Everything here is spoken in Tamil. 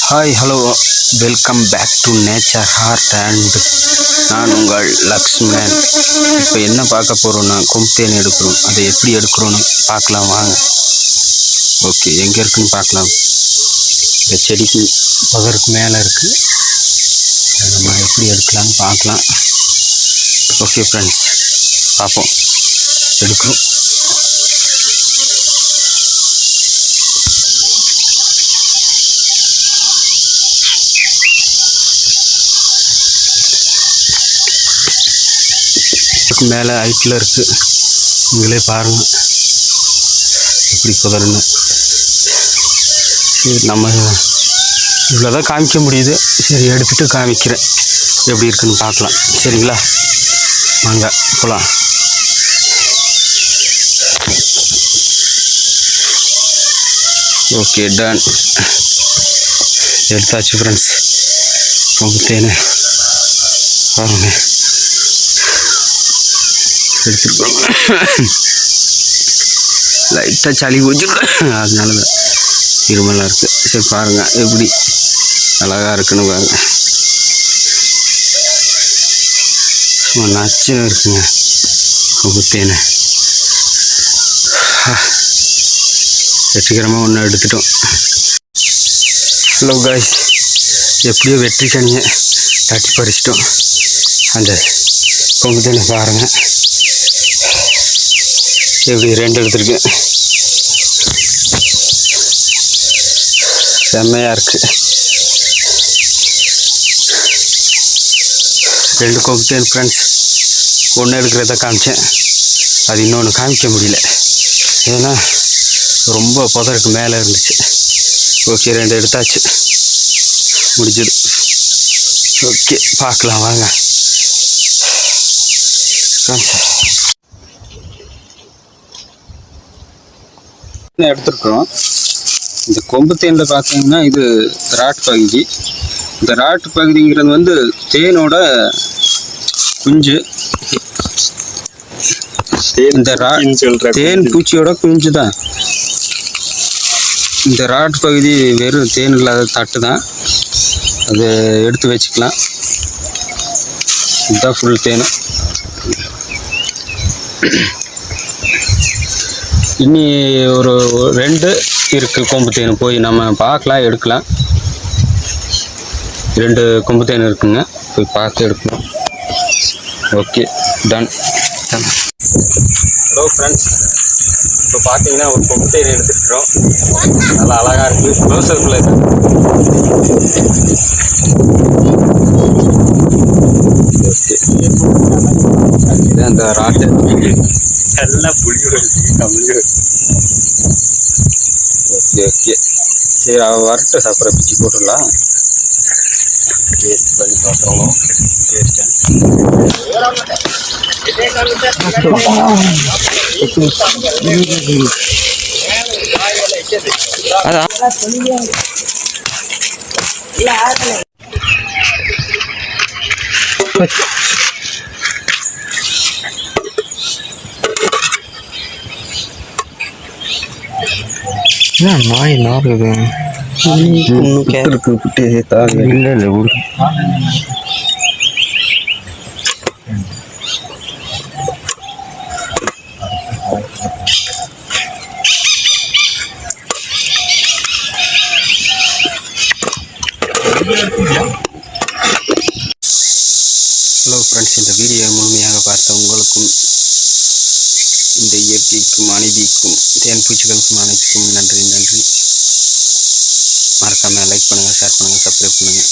Hi hello welcome back to Nature Heart and நான் உங்கள் லக்ஷ்மணன். இப்போ என்ன பார்க்க போகிறோன்னா கொம்பு எடுக்கிறோம். அதை எப்படி எடுக்கிறோன்னு பார்க்கலாம் வாங்க. ஓகே, எங்கே இருக்குன்னு பார்க்கலாம். இந்த செடிக்கு பகருக்கு மேலே இருக்குது. நம்ம எப்படி எடுக்கலான்னு பார்க்கலாம். ஓகே ஃப்ரெண்ட்ஸ், பார்ப்போம். எடுக்கிறோம். மேலே ஹைட்டில் இருக்குது. நீங்களே பாருங்கள் எப்படி புதர்னு. சரி, நம்ம இவ்வளோதான் காமிக்க முடியுது. சரி, எடுத்துகிட்டு காமிக்கிறேன் எப்படி இருக்குன்னு பார்க்கலாம். சரிங்களா, வாங்க போகலாம். Okay, done. எடுத்தாச்சு ஃப்ரெண்ட்ஸ். ரொம்ப தேனை பாருங்கள் எடுத்துருக்கோம். லைட்டாக சளி பிடிச்சிருக்கேன், அதனால தான் இருமலாக இருக்குது. சரி பாருங்கள் எப்படி அழகாக இருக்குன்னு பாருங்கள். சும்மா நச்சுன்னு இருக்குங்க கொம்புத்தேனை. வெற்றிகரமாக ஒன்று எடுத்துட்டோம். ஹலோ காய்ஸ், எப்படியோ வெற்றி கனியை தட்டி பறிச்சிட்டோம். அந்த கொம்புத்தேனை பாருங்கள் எப்படி ரெண்டு எடுத்துருக்கேன். செம்மையாக இருக்குது. ரெண்டு கொம்புத்தேன் ஃப்ரெண்ட்ஸ். ஒன்று எடுக்கிறத காமிச்சேன், அது இன்னொன்று காமிக்க முடியல, ஏன்னா ரொம்ப புதருக்கு மேலே இருந்துச்சு. ஓகே, ரெண்டு எடுத்தாச்சு, முடிஞ்சது. ஓகே, பார்க்கலாம் வாங்க எடுத்துருக்குறோம். இந்த கொம்பு தேனில் பார்த்தீங்கன்னா இது ராட்டு பகுதி. இந்த ராட்டு பகுதிங்கிறது வந்து தேனோட குஞ்சு. இந்த தேன் பூச்சியோட குஞ்சு தான். இந்த ராட்டு பகுதி வெறும் தேன் இல்லாத தட்டு தான், அது எடுத்து வச்சுக்கலாம். இதுதான் ஃபுல் தேன். இனி ஒரு ரெண்டு இருக்குது கொம்பு தேன், போய் நம்ம பார்க்கலாம், எடுக்கலாம். ரெண்டு கொம்பு தேன் இருக்குங்க, போய் பார்த்து எடுக்கணும். Okay, ton. ஹலோ ஃப்ரெண்ட்ஸ், இப்போ பார்த்தீங்கன்னா ஒரு கொம்பு தேன் எடுத்துக்கிறோம். நல்லா அழகாக இருக்குது. க்ளோஸப்பில் இதுதான் அந்த ராட்டு. எல்லாம் புளியோட கம்மியாக. ஓகே ஓகே, சரி அவள் வரட்டும், அப்புறம் பிச்சு போட்டுடலாம். டேஸ்ட் பண்ணி பார்க்குறோம். டேஸ்ட்டு நாய் நாடுது. இல்லை இல்லை ஊர் ஹலோ ஃப்ரெண்ட்ஸ், இந்த வீடியோ முழுமையாக பார்த்த உங்களுக்கும் இந்த இயற்கைக்கும் அநீதிக்கும் தேன் பூச்சிகளுக்கும் அனைத்துக்கும் நன்றி. மறக்காமல் லைக் பண்ணுங்கள், ஷேர் பண்ணுங்கள், சப்ஸ்கிரைப் பண்ணுங்கள்.